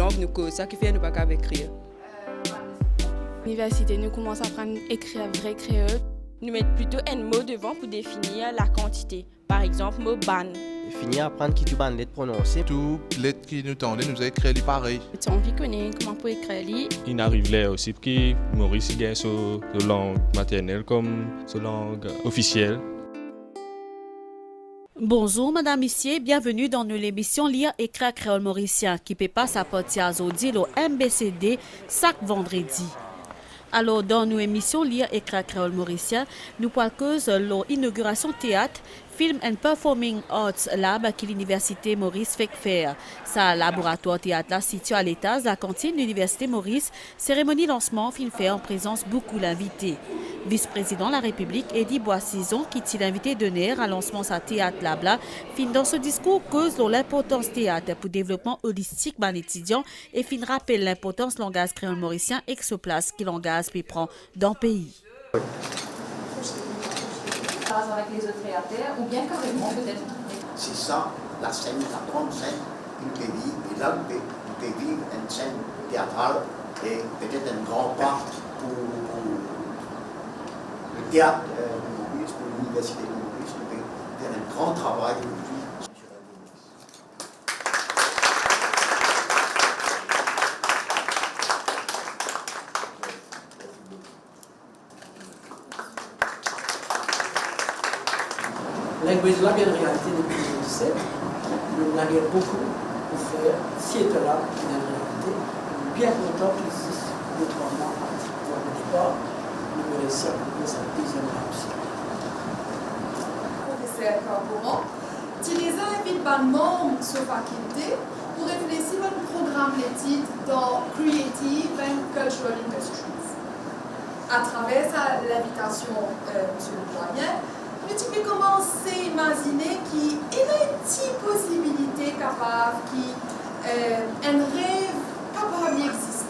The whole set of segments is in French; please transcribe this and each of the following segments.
langue, nous cause, ça qui fait nous pas qu'à écrire. L'université, nous commençons à apprendre à écrire vrai créole. Nous mettons plutôt un mot devant pour définir la quantité. Par exemple, mot ban. Finir à apprendre qui tu ban lettres prononcées. Toutes les lettres qui nous tendent, nous écrire les pareil. Tu as envie de connaître comment pour écrire les. Il arrive là aussi que Maurice gagne sa langue maternelle comme sa langue officielle. Bonjour madame, messieurs, bienvenue dans l'émission Lire écrire créole mauricien qui peut pas sortir à Zodi au MBCD chaque vendredi. Alors dans nos émissions Lire écrire créole mauricien, nous parlons de l'inauguration théâtre Film and Performing Arts Lab qui l'Université Maurice fait faire. Sa laboratoire théâtre là situé à l'étage de la cantine de l'Université Maurice, cérémonie lancement film fait en présence beaucoup d'invités. Vice-président de la République Eddie Boissison qui est l'invité d'honneur à lancement sa théâtre lab là, fin dans ce discours cause de l'importance théâtre pour développement holistique des étudiants et fin rappelle l'importance du langage créole mauricien exoplace qui langage peut prendre dans le pays. Avec les autres créateurs ou bien carrément peut-être. C'est ça, la scène, la grande scène, une peut vivre, et là, on peut vivre une scène théâtrale et peut-être un grand pas pour le théâtre de Maurice, pour l'université de Maurice, on peut faire un grand travail aujourd'hui. Linguiste là, bien en réalité depuis 2017, nous avons beaucoup pour faire theater là, bien en réalité. Bien content qu'il existe 2-3 mois pour le départ, nous avons réussi à trouver sa deuxième réussite. Professeur Corporan, tu les invites par membres sur faculté pour réfléchir à un programme d'études dans Creative and Cultural Industries. À travers l'invitation, M. le Doyen, mais tu peux commencer à imaginer qu'il y a une petite possibilité capable, un rêve capable d'exister.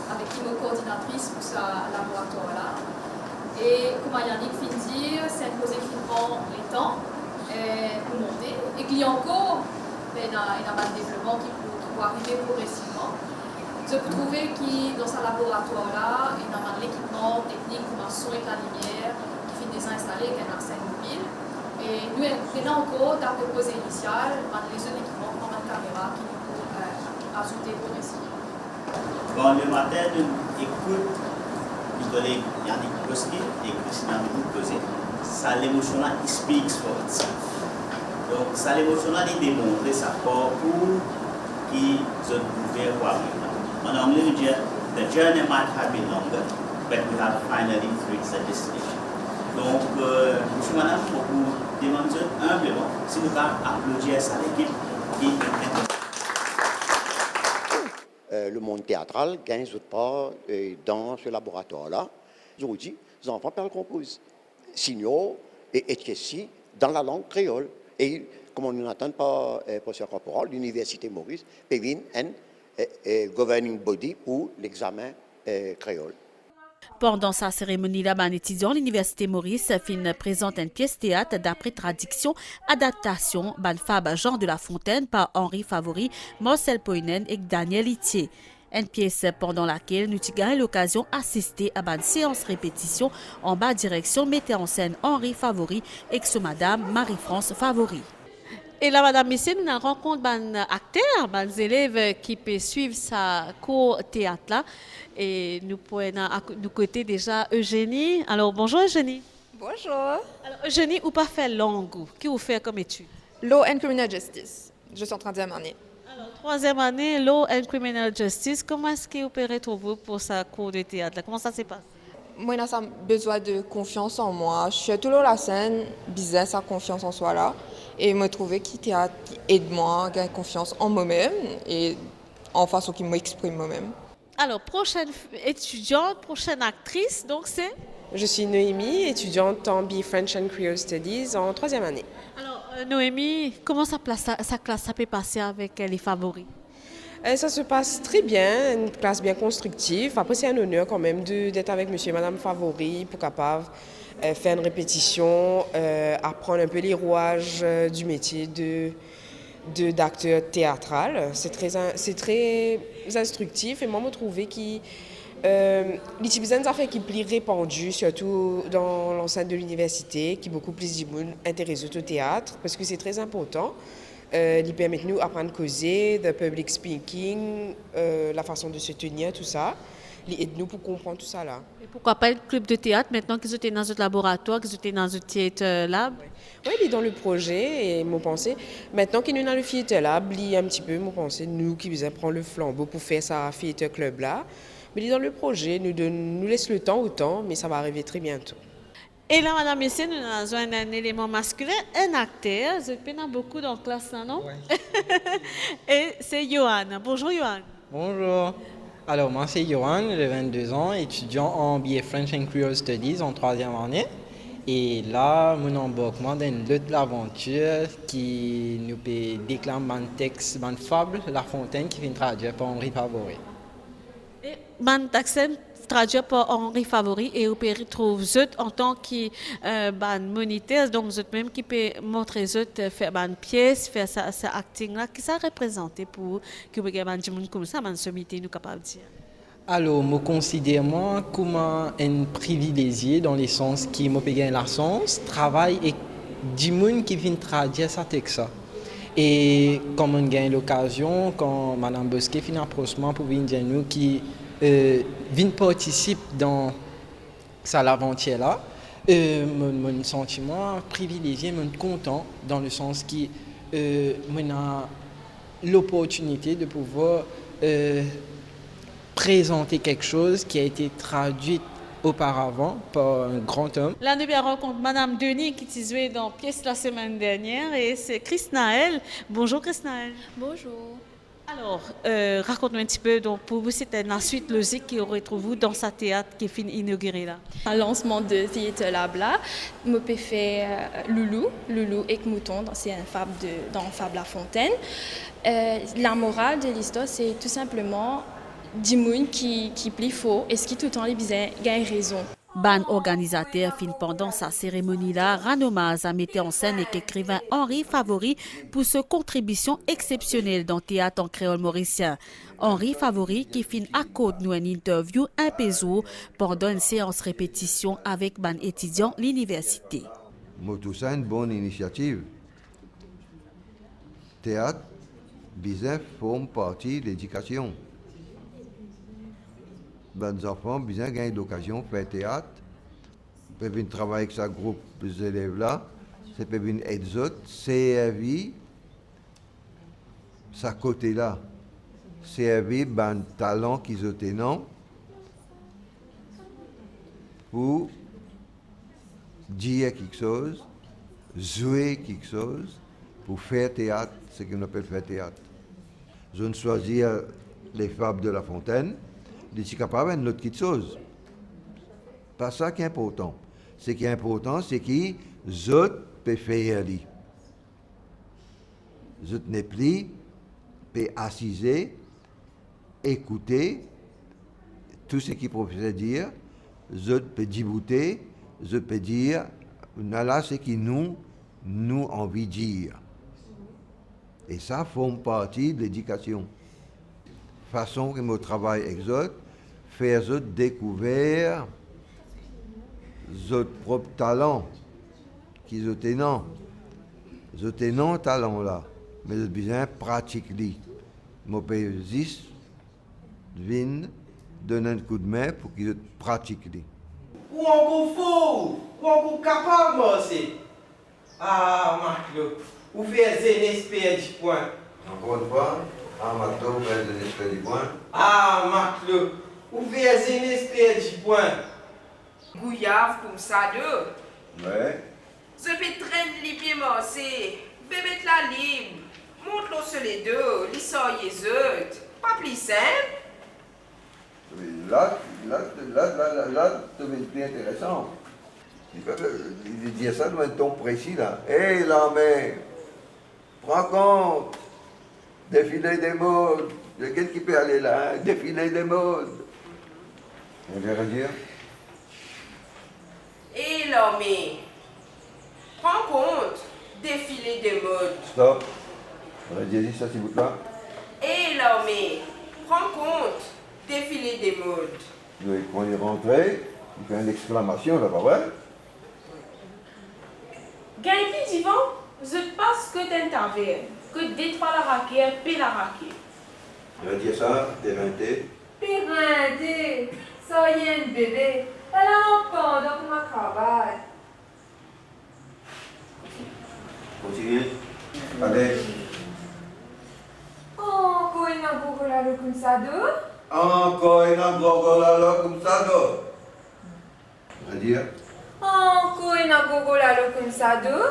Avec une coordinatrice pour ce laboratoire-là. Et comme Yannick vient de dire, c'est un projet qui prend le temps pour monter et qu'il y a encore un développement qui peut arriver progressivement. Je peux trouver que dans ce laboratoire-là, il y a un équipement technique comme un son et la lumière qui finit installé avec un scène mobile. Et nous avons encore dans le proposé initial, les autres équipements comme une caméra qui nous peut ajouter progressivement. Bon, le matin, nous écoutons les collègues Yannick Boski et Christina Moukouzé. Ça, l'émotionnel, it speaks for itself. Donc, ça, l'émotionnel, il démontre ça pour qui se pouvait voir. En anglais, nous disons, the journey might have been longer, but we have finally reached the destination. Donc, monsieur, madame, pour vous demander humblement si nous pouvons applaudir à l'équipe qui le monde théâtral gagne pas dans ce laboratoire-là. Aujourd'hui, les enfants parlent composent signaux et écrits dans la langue créole. Et comme on n'entend pas professeur Corporal, l'Université Maurice peut venir un governing body pour l'examen créole. Pendant sa cérémonie là, un étudiant de l'Université Maurice présente une pièce théâtre d'après traduction, adaptation, Fab Jean de la Fontaine par Henri Favori, Marcel Poinen et Daniel Itier. Une pièce pendant laquelle nous avons l'occasion d'assister à une séance répétition en bas direction mettait en scène Henri Favori et madame Marie-France Favori. Et là, madame, messieurs, nous rencontrons des acteurs, des élèves qui peuvent suivre sa cours théâtre là. Et nous pouvons nous côté déjà Eugénie. Alors, bonjour Eugénie. Bonjour. Alors, Eugénie, ou pas fait langue? Qui vous fait comme étude? Law and Criminal Justice. Je suis en troisième année. Alors, troisième année, Law and Criminal Justice. Comment est-ce que vous pouvez retrouver pour sa cours de théâtre là? Comment ça se passe? Moi, j'ai besoin de confiance en moi. Je suis toujours la scène, bizarre, sa confiance en soi là. Et me trouver qui théâtre aide moi, gagner confiance en moi-même et en façon qui m'exprime moi-même. Alors, prochaine étudiante, prochaine actrice, donc c'est? Je suis Noémie, étudiante en BE French and Creole Studies en troisième année. Alors, Noémie, comment sa classe ça peut passer avec les favoris? Ça se passe très bien, une classe bien constructive. Après, c'est un honneur quand même d'être avec monsieur et madame Favori pour capable faire une répétition, apprendre un peu les rouages du métier d'acteurs théâtrales. C'est très instructif et moi, je trouve qu'il y a des affaires qui sont plus répandues, surtout dans l'enceinte de l'université, qui beaucoup plus de monde intéressés au théâtre, parce que c'est très important. Il permet de nous apprendre à causer, le public speaking, la façon de se tenir, tout ça. Il aide nous pour comprendre tout ça là. Et pourquoi pas le club de théâtre maintenant qu'ils étaient dans un laboratoire, qu'ils étaient dans un theater lab? Oui, il est dans le projet et mon pensée. Maintenant qu'il est dans le theater lab, il y a un petit peu mon pensée, nous qui nous prendre le flambeau pour faire ça theater club là. Mais il est dans le projet, nous laisse le temps au temps, mais ça va arriver très bientôt. Et là, madame, ici, nous avons un élément masculin, un acteur. Je peux dans beaucoup dans la classe, là, non? Oui. Et c'est Johan. Bonjour, Johan. Bonjour. Alors, moi, c'est Johan, j'ai 22 ans, étudiant en BA French and Creole Studies en 3e année. Et là, mon embarquement dans une autre aventure qui nous peut déclamer un texte, une fable, La Fontaine, qui vient traduire par Henri Favori. Et mon texte traduit par Henri Favori et vous pouvez retrouver en tant que moniteur, donc vous même qui peut montrer faire une pièce, faire ça acting là, qui ça représente pour que vous ayez des gens comme ça, dans ce métier nous capable de dire. Alors, je considère moi comme un privilégié dans le sens qui m'a payé la chance, travail et du monde qui vient traduire ça texte. Et comme on gagne l'occasion, quand Mme Bosquet fait un approchement pour venir dire nous qui vient participer dans cette aventure-là, mon sentiment privilégié, mon content dans le sens qui a l'opportunité de pouvoir présenter quelque chose qui a été traduit auparavant par un grand homme. Là, nous rencontre Madame Denis qui s'est jouée dans pièce la semaine dernière et c'est Chris Naël. Bonjour Chris Naël. Bonjour. Alors, raconte-nous un petit peu, donc pour vous, c'était la suite logique qui aurait trouvé dans sa théâtre qui est fini inauguré là. Un lancement de Theater Lab là, je peux faire Loulou et Mouton, c'est une fable dans Fable La Fontaine. La morale de l'histoire, c'est tout simplement du monde qui plie faux et ce qui tout le temps les bizarres gagne raison. Ban organisateur fin pendant sa cérémonie-là, Ranomaz a mis en scène et écrivain Henri Favori pour sa contribution exceptionnelle dans le théâtre en créole mauricien. Henri Favori qui fin accorde nous une interview un péso pendant une séance répétition avec ban étudiant l'université. Tout ça une bonne initiative. Théâtre, bizarre, forme partie de l'éducation. Les enfants ont besoin de l'occasion de faire théâtre. Ils peuvent venir travailler avec ce groupe d'élèves-là. Ils peuvent venir aider les autres. Servir ce côté-là. Servir le talent qu'ils ont pour dire quelque chose, jouer quelque chose, pour faire théâtre, ce qu'on appelle faire théâtre. Je ne choisis les fables de La Fontaine. Je suis capable d'une autre chose. Pas ça qui est important. Ce qui est important, c'est qu'ils peuvent faire. Je n'ai plus, peuvent assiser, écouter tout ce qu'ils peuvent dire. Je peux débouter, je peux dire, là, ce qui nous envie de dire. Et ça forme partie de l'éducation. Façon que mon travail exote, faire découvrir notre propre talent qu'ils ont tenant. Ils ont tenant talent là, mais ils ont besoin de pratiquer. Mon pays existe, vient donner un coup de main pour qu'ils pratiquent. Ou encore faux, ou encore capable aussi. Ah, Marc-Claude, ou faire un espèce du point. Encore une fois, Marc-Claude, faire un espèce du point. Ah, Marc-Claude, ou faire un espèce du point. Gouillave comme ça deux. Ouais. Je vais traîner les pieds morcés, bébé la libre, montre-le sur les deux, les sort les autres. Pas plus simple. Là, ça va être plus intéressant. Il dit ça dans un ton précis là. Hé, l'armée, prends compte, défilé des modes. Lequel qui peut aller là, défilé des modes. On va dire. Hé, l'armée, prends compte, défilé des modes. Stop. Redis ça, s'il vous plaît. Et l'armée, prends compte, défilé des modes. Oui, quand il est rentré, il fait une exclamation là-bas, ouais. Gaïpi Divan, je pense que t'es taverne, que détruit la raquette, puis la raquette. Redis ça, dérinté. Pirindé, soyez un bébé, elle a un pendant pour ma cravate. Continue. Allez. Encore une agogolalo comme ça, deux. Encore une agogolalo comme ça, deux. Redis. Encore une agogolalo comme ça, deux.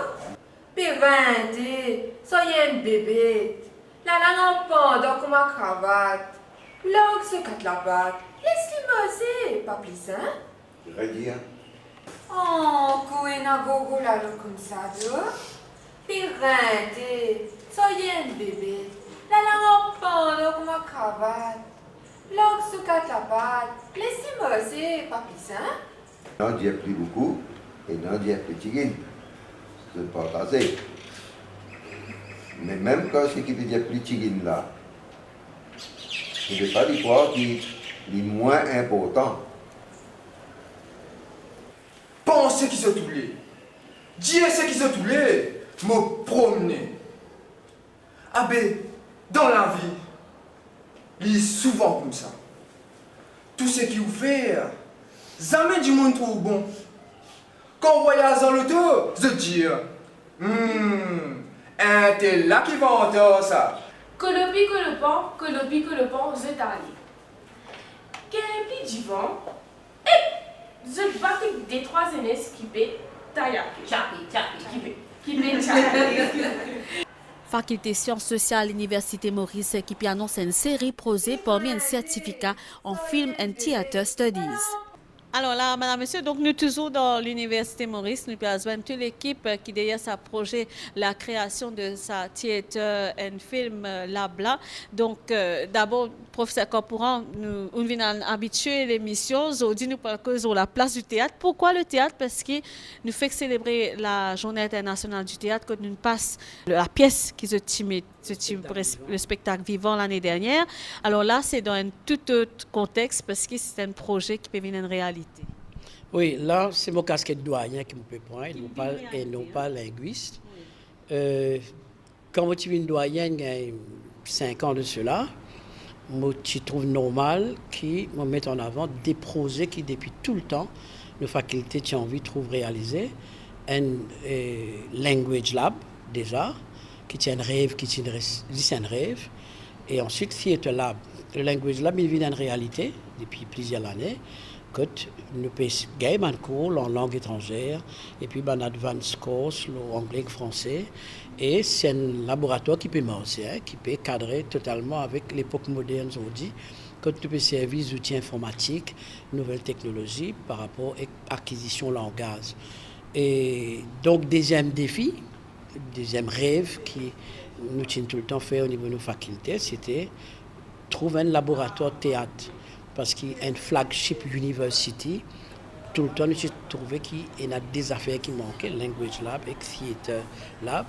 Pirindé, soyez un bébé, la langue en pendant pour ma cravate. L'angle se casse la patte, laisse-lui bosser, pas plus, hein? Redis. Encore une agogolalo comme ça, deux. Pirindé, soyez un bébé, la langue en pendant pour ma cravate. L'angle se casse la patte, laisse-lui bosser, pas plus, hein? N'en dis plus beaucoup et n'en dis plus tigine. C'est pas assez. Mais même quand c'est qui veut dire plus tigine là, je ne vais pas dire quoi qui est moins important. Pensez qu'ils sont toulés. Dieu sait qu'ils sont toulés. Me promener. Ah ben, dans la vie, il est souvent comme ça. Tout ce qu'il vous fait, jamais du monde trop bon. Quand on voyage dans l'auto, je dis, t'es là qui va entendre ça. Que le pan, je t'allais. Gaïpi Divan, je bats des trois aînés qui paient taillaki. Qui paient Faculté sciences sociales, Université Maurice, qui annonce une série prosée parmi un certificat en Film and Theater Studies. Alors là, madame, monsieur, donc nous toujours dans l'Université Maurice, nous avons toute l'équipe qui derrière sa projet la création de sa Theater and Film Lab là. Donc d'abord, professeur Corporan, nous venons habituer l'émission. Aujourd'hui, nous parlons sur la place du théâtre. Pourquoi le théâtre? Parce que nous fait célébrer la Journée internationale du théâtre quand nous passe la pièce qui se timide. Le spectacle vivant l'année dernière. Alors là, c'est dans un tout autre contexte parce que c'est un projet qui peut devenir une réalité. Oui, là, c'est mon casquette doyen qui me peut prendre et non pas linguiste. Quand je suis une doyenne, il y a 5 ans de cela, je trouve normal qu'ils me mettent en avant des projets qui, depuis tout le temps, nos facultés qui ont envie de trouver réaliser. Un language lab, déjà, qui tient un rêve, un rêve. Et ensuite, Theater Lab. Le Language Lab, il vit en réalité depuis plusieurs années. Quand nous avons un cours en langue étrangère, et puis un advanced course, l'anglais et le français. Et c'est un laboratoire qui peut marcher, qui peut cadrer totalement avec l'époque moderne aujourd'hui. Quand tu peux servir des outils informatiques, nouvelles technologies par rapport à l'acquisition langage. Et donc, deuxième défi, deuxième rêve qui nous tient tout le temps fait au niveau de nos facultés, c'était trouver un laboratoire théâtre. Parce qu'il y a une flagship university, tout le temps nous avons trouvé qu'il y a des affaires qui manquaient, Language Lab et Theater Lab.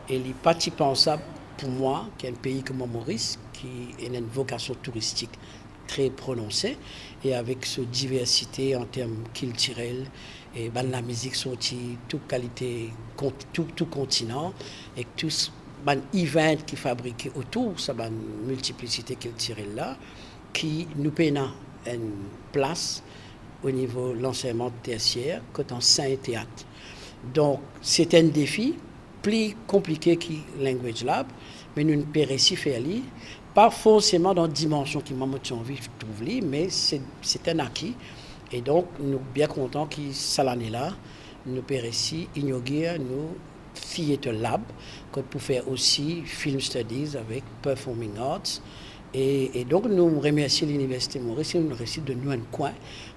Et il n'est pas si pensable pour moi, qui est un pays comme Maurice, qui a une vocation touristique très prononcée, et avec cette diversité en termes culturels, et ben, la musique sortie, toute qualité, tout continent, et tous les events qui fabriquent autour, ça ben, multiplicité culturelle là, qui nous peinent une place au niveau de l'enseignement tertiaire, quand on enseigne théâtre. Donc, c'est un défi plus compliqué que Language Lab, mais nous ne pouvons réussir à faire, pas forcément dans la dimension qui m'a envie de trouver, mais c'est un acquis. Et donc, nous sommes bien contents que cette année-là, nous pouvons réussir à inaugurer nos Theater Lab, pour faire aussi Film Studies avec Performing Arts. Et donc, nous remercions l'Université Maurice et nous réussissons de nous un coin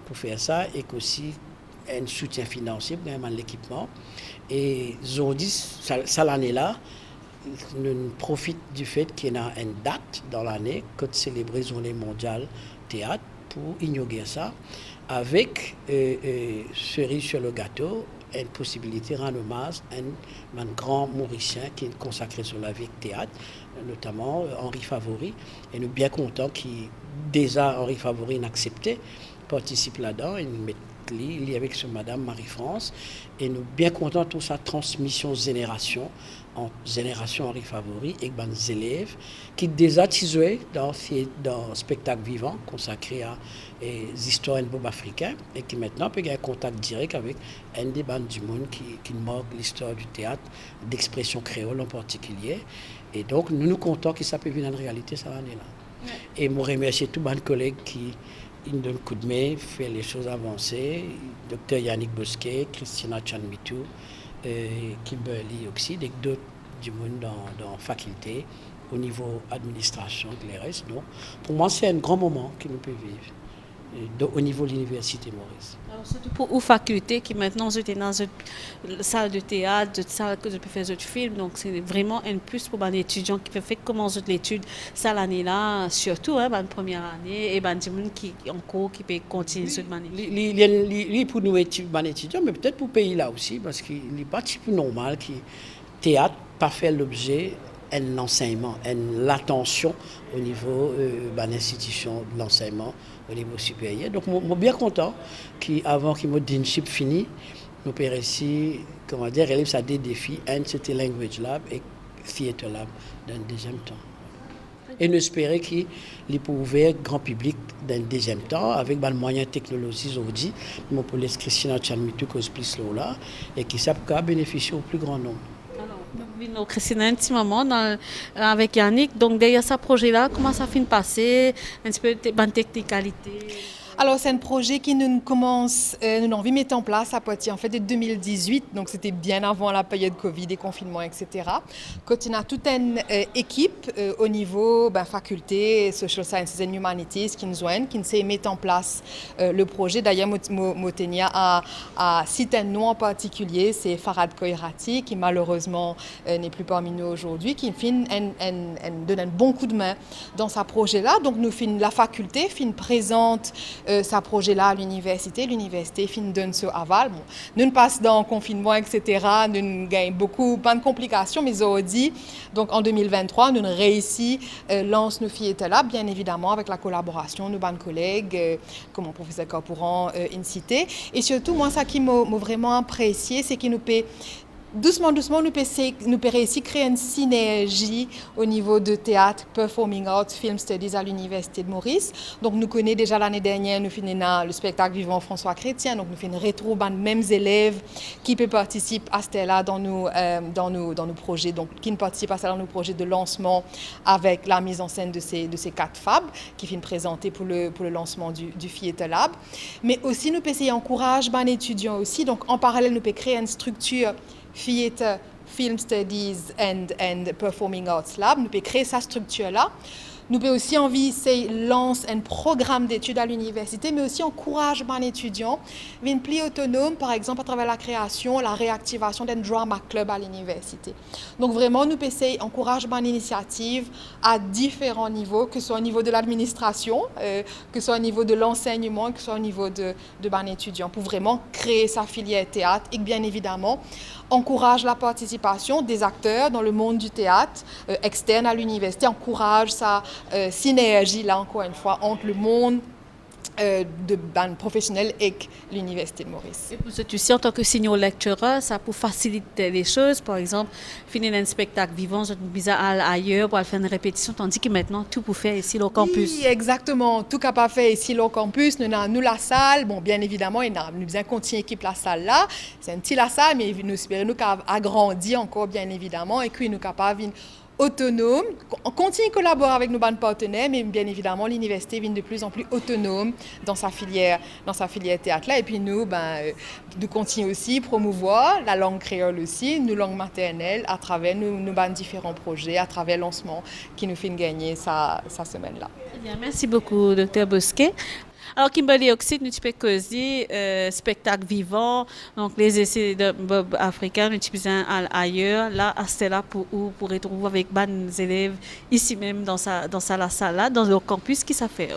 pour faire ça et aussi un soutien financier pour l'équipement. Et aujourd'hui, cette année-là, nous profitons du fait qu'il y a une date dans l'année que célébrer la Journée mondiale théâtre pour inaugurer ça avec cerise sur le gâteau, une possibilité de rendre hommage à un grand Mauricien qui est consacré sur la vie de théâtre, notamment Henri Favori. Et nous sommes bien contents qu'il déjà Henri Favori accepté participe là-dedans. Et nous mettons il est avec ce Madame Marie-France. Et nous sommes bien contents de toute sa transmission génération en génération Henri Favori et les élèves qui déjà tisoué dans un spectacle vivant consacré à les histoires bob africains et qui maintenant peut avoir un contact direct avec un des bandes du monde qui marque l'histoire du théâtre, d'expression créole en particulier. Et donc nous nous comptons que ça peut venir en réalité cette année-là. Ouais. Et je remercie tous mes collègues qui nous donnent un coup de main, fait les choses avancer, Dr Yannick Bosquet, Christina Chanmitou, Kimberly aussi, et d'autres du monde dans la faculté, au niveau administration, les restes. Donc, pour moi, c'est un grand moment que nous pouvons vivre au niveau de l'Université Maurice. Alors, surtout pour les facultés qui maintenant sont dans une salle de théâtre, une salle que je peux faire d'autres films, donc c'est vraiment un plus pour les étudiants qui peuvent faire commencer l'étude cette année-là, surtout la première année, et des gens qui en cours qui peuvent continuer cette année. Il pour nous étudiants, mais peut-être pour le pays là aussi, parce qu'il n'est pas type normal que le théâtre pas fait l'objet de l'enseignement, de l'attention au niveau de l'institution de l'enseignement au niveau supérieur. Donc, je suis bien content qu'avant que mon internship fini, nous avons réussi, comment dire, relève ça des défis. Un, c'était Language Lab et Theatre Lab dans le deuxième temps. Et nous espérons qu'il peut ouvrir le grand public dans le deuxième temps avec les moyens technologiques aujourd'hui. Mon police Christina Chanmitou cause plus là et qui savent bénéficier au plus grand nombre. Nous, Christine, un petit moment avec Yannick. Donc, derrière ce projet-là, comment ça finit de passer? Un petit peu de technicalité? Alors, c'est un projet qui nous avons envie de mettre en place à partir en fait, de 2018. Donc, c'était bien avant la période Covid, des confinements, etc. Quand on a toute une équipe au niveau faculté, Social Sciences and Humanities, qui nous sait mettre en place le projet. D'ailleurs, Motenia a cité un nom en particulier, c'est Farhad Koirati, qui malheureusement n'est plus parmi nous aujourd'hui, qui donne un bon coup de main dans ce projet-là. Donc, la faculté présente ce projet-là à l'université. L'université donne ce aval. Bon, nous passons dans le confinement, etc. Nous gagnons beaucoup, pas de complications, mais aujourd'hui, donc en 2023, nous réussi lance nos filles là, bien évidemment, avec la collaboration de nos collègues, comme mon professeur Corporan incité. Et surtout, moi, ça qui m'a vraiment apprécié, c'est qu'il nous paie doucement, nous pouvons réussir à créer une synergie au niveau de théâtre, performing arts, film studies à l'Université de Maurice. Donc, nous connaissons déjà l'année dernière, nous finissons le spectacle vivant François Chrétien. Donc, nous faisons une rétro les mêmes élèves qui peuvent participer à cela dans nos projets. Donc, qui participent à cela dans nos projets de lancement avec la mise en scène de ces 4 fab qui viennent présenter pour le lancement du Theatre Lab. Mais aussi, nous pouvons encourager les étudiants aussi. Donc, en parallèle, nous pouvons créer une structure Theatre, Film Studies and Performing Arts Lab. Nous pouvons créer cette structure-là. Nous pouvons aussi lancer un programme d'études à l'université, mais aussi encourager les étudiants à être plus autonomes, par exemple à travers la création, la réactivation d'un drama club à l'université. Donc vraiment, nous pouvons encourager l'initiative à différents niveaux, que ce soit au niveau de l'administration, que ce soit au niveau de l'enseignement, que ce soit au niveau de étudiants, pour vraiment créer sa filière théâtre et bien évidemment, encourage la participation des acteurs dans le monde du théâtre externe à l'université, encourage sa synergie, là encore une fois, entre le monde de band professionnel et l'Université de Maurice. Et pour ce tu sais, en tant que senior lecturer, ça peut faciliter les choses. Par exemple, finir un spectacle vivant, je vais aller ailleurs pour faire une répétition, tandis que maintenant, tout peut faire ici au campus. Oui, exactement. Tout capable faire ici au campus. Nous avons la salle. Bon, bien évidemment, nous avons besoin de continuer l'équipe la salle là. C'est un petit la salle, mais nous espérons agrandir encore, bien évidemment, et puis nous capables autonome. On continue de collaborer avec nos partenaires, mais bien évidemment, l'université vient de plus en plus autonome dans sa filière théâtre-là. Et puis nous, nous continuons aussi à promouvoir la langue créole aussi, nos langues maternelles, à travers nos différents projets, à travers le lancement qui nous fait gagner sa semaine-là. Bien, merci beaucoup, Dr Bosquet. Alors, Kimberly Oxide, nous peux causer spectacle vivant, donc les essais de Bob africains, nous utilisons ailleurs. Là, c'est là pour retrouver avec les élèves ici même dans la salle là, dans le campus qui ça fait.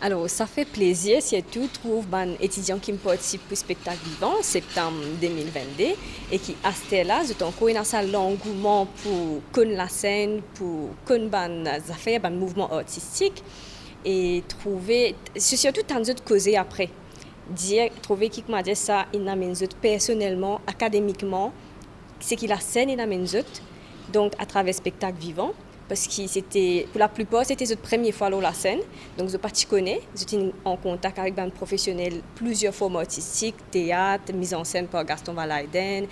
Alors, ça fait plaisir, surtout, trouve un étudiant qui me participe pour le spectacle vivant en septembre 2022 et qui, à ce là, je t'en connais dans l'engouement pour connaître la scène, pour connaître affaires, un mouvement artistique et trouver, c'est surtout tant de causer après. Trouver qui m'a dit ça, il n'amène personnellement, académiquement, c'est qu'il la scène, il amène donc à travers le spectacle vivant. Parce que c'était, pour la plupart, c'était la première fois à la scène. Donc, je ne connais pas. J'étais en contact avec des professionnels, plusieurs formes artistiques, théâtre, mise en scène par Gaston Valaiden,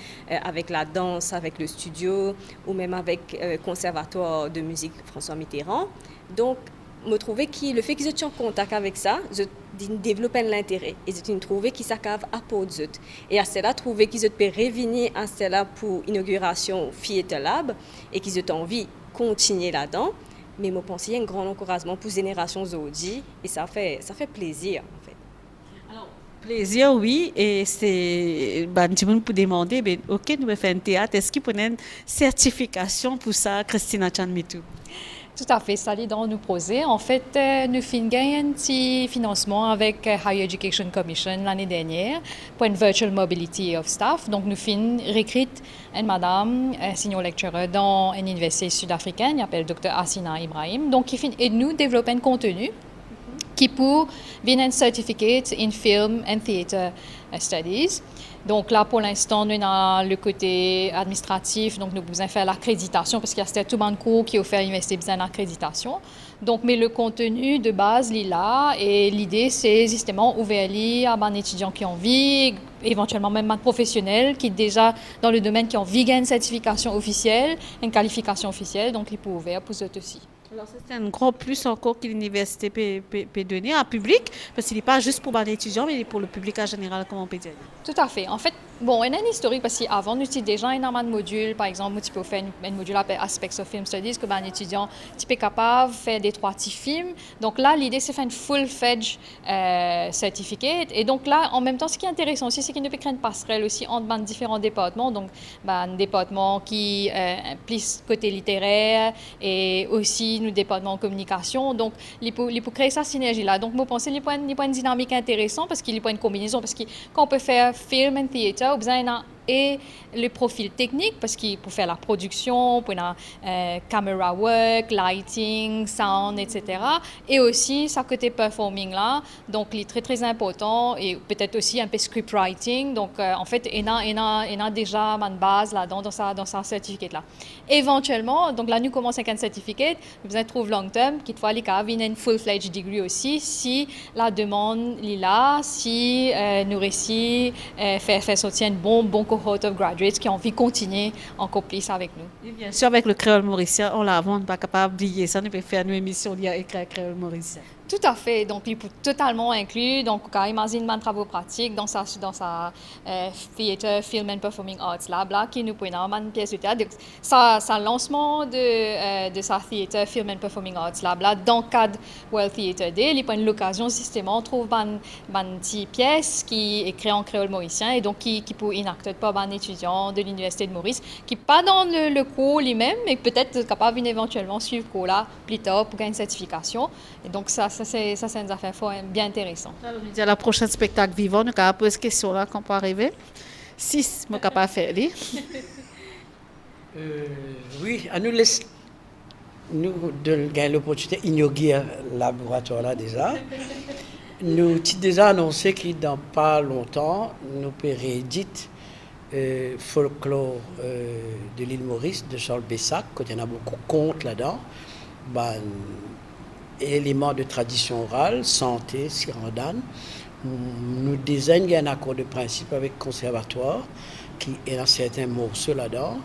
avec la danse, avec le studio, ou même avec le conservatoire de musique François Mitterrand. Donc, je trouvais que le fait que j'étais en contact avec ça, je développais l'intérêt. Et je trouvais que ça cave à pour eux. Et à cela, je trouvais qu'ils peux revenir à cela pour l'inauguration Theatre Lab et qu'ils ont envie continuer là-dedans, mais je pense qu'il y a un grand encouragement pour les générations aujourd'hui et ça fait plaisir en fait. Alors, plaisir, oui, et c'est pour demander, ok, nous faire un théâtre, est-ce qu'il y a une certification pour ça, Christina Chanmitou? Tout à fait, ça l'est dans nous poser. En fait, nous avons gagné un petit financement avec Higher Education Commission l'année dernière pour une virtual mobility of staff. Donc, nous avons recruté une madame, senior lecturer dans une université sud-africaine, qui s'appelle Dr. Asina Ibrahim. Donc, qui et nous développer un contenu qui peut venir un certificate in film and theater studies. Donc là, pour l'instant, nous avons le côté administratif, donc nous avons faire l'accréditation, parce qu'il y a tout le cours qui offre à l'université besoin d'accréditation. Donc, mais le contenu de base, il est là, et l'idée, c'est justement ouvrir à des étudiants qui ont envie, éventuellement même des professionnels qui déjà dans le domaine qui ont envie une certification officielle, une qualification officielle, donc il peut ouvrir pour eux aussi. Alors, c'est un grand plus encore que l'université peut donner à public, parce qu'il n'est pas juste pour les étudiants, mais pour le public en général, comme on peut dire. Tout à fait. En fait, bon, il y a une historique parce qu'avant, nous avons déjà énormément de modules. Par exemple, tu peux faire un module appelé Aspects of Film Studies, que un étudiant est capable de faire des 3 petits films. Donc là, l'idée, c'est de faire une full-fledged certificate. Et donc là, en même temps, ce qui est intéressant aussi, c'est qu'il peut créer une passerelle aussi entre différents départements. Donc, un département qui plus côté littéraire et aussi nous département en communication. Donc, il peut créer cette synergie-là. Donc, je pense qu'il y a une dynamique intéressante parce qu'il y a une combinaison. Parce que quand on peut faire film and theater, on a besoin et le profil technique parce qu'il faut faire la production, pour camera work, lighting, sound, etc. Et aussi sa côté performing là, donc il est très très important et peut-être aussi un peu script writing. Donc en fait, il y a déjà une base là-dedans dans sa certificat là. Éventuellement, donc là nous commençons avec un certificat, nous besoin de trouver long term, qu'il faut aller avoir une full-fledged degree aussi si la demande est là, si nous réussissons faire sortir un bon cohort of graduates qui ont envie de continuer encore plus avec nous. Et bien sûr, avec le créole mauricien, on l'a pas capable d'oublier ça, nous pouvons faire une émission liée avec le créole mauricien. Tout à fait. Donc, il peut totalement inclure. Donc, quand il imagine des travaux pratiques dans sa Theatre, Film and Performing Arts Lab, là, qui nous peut une pièce de théâtre. Donc, ça lancement de sa Theatre, Film and Performing Arts Lab, là, dans le cadre World Theatre Day, il y a une occasion, justement, de trouver une petite pièce qui est créée en créole mauricien et donc qui peut être enactée par un étudiant de l'Université de Maurice, qui n'est pas dans le cours lui-même, mais peut-être capable éventuellement suivre le cours là plus tard pour gagner une certification. Et donc, ça c'est une affaire bien intéressante. Alors, à la prochaine spectacle vivant, nous allons poser cette question-là quand on peut arriver. Si je suis capable de faire. Oui, à nous laisse nous de gagner l'opportunité d'inaugurer le laboratoire là déjà. Nous avons déjà annoncé que dans pas longtemps, nous pourrons rééditer folklore de l'île Maurice de Charles Bessac, quand il y en a beaucoup de contes là-dedans. Éléments de tradition orale, santé, sirandane. Nous désignons un accord de principe avec le conservatoire qui est dans certains morceaux là-dedans,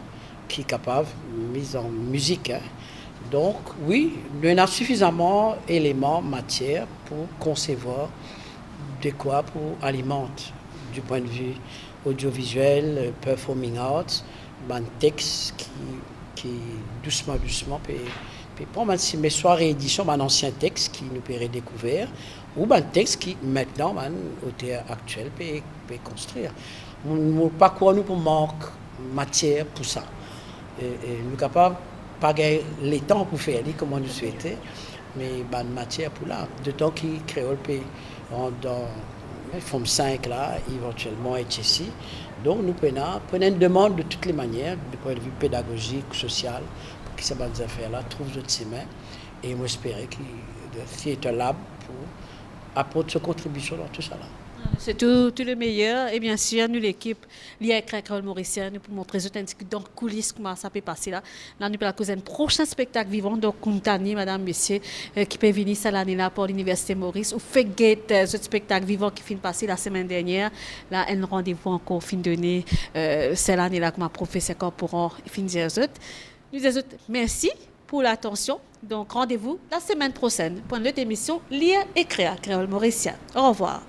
qui est capable de mise en musique. Hein. Donc, oui, nous avons suffisamment d'éléments, matière pour concevoir de quoi pour alimenter du point de vue audiovisuel, performing arts, un texte qui doucement peut prendre mes soirées édition, un ancien texte qui nous peut redécouvrir, ou un texte qui maintenant, au théâtre actuel, peut construire. Nous pas quoi nous pour manque matière pour ça. Et nous sommes capables pas gagner les temps pour faire comme on nous souhaitait. mais bonne matière pour là. De temps qui créole dans forme 5 là, éventuellement être ici. Donc nous prenons une demande de toutes les manières, du point de vue pédagogique, social, pour que ces bonnes affaires-là trouvent d'autres semaines. Et moi j'espère que le Theatre Lab pour apporter sa contribution dans tout ça là. C'est tout le meilleur. Et bien sûr, nous, l'équipe, l'IA et Créole Mauricien, nous pour montrer dans les coulisses comment ça peut passer là. Là, nous pour la prochain spectacle vivant. Donc, Kuntani, madame, monsieur, qui peut venir cette année-là pour l'Université Maurice, ou fait guette ce spectacle vivant qui finit de passer la semaine dernière. Là, un rendez-vous encore fin donné. C'est l'année-là que ma professeur corporant fin dire autres. Nous disons merci pour l'attention. Donc, rendez-vous la semaine prochaine pour une autre émission l'IA et Créole Mauricien. Au revoir.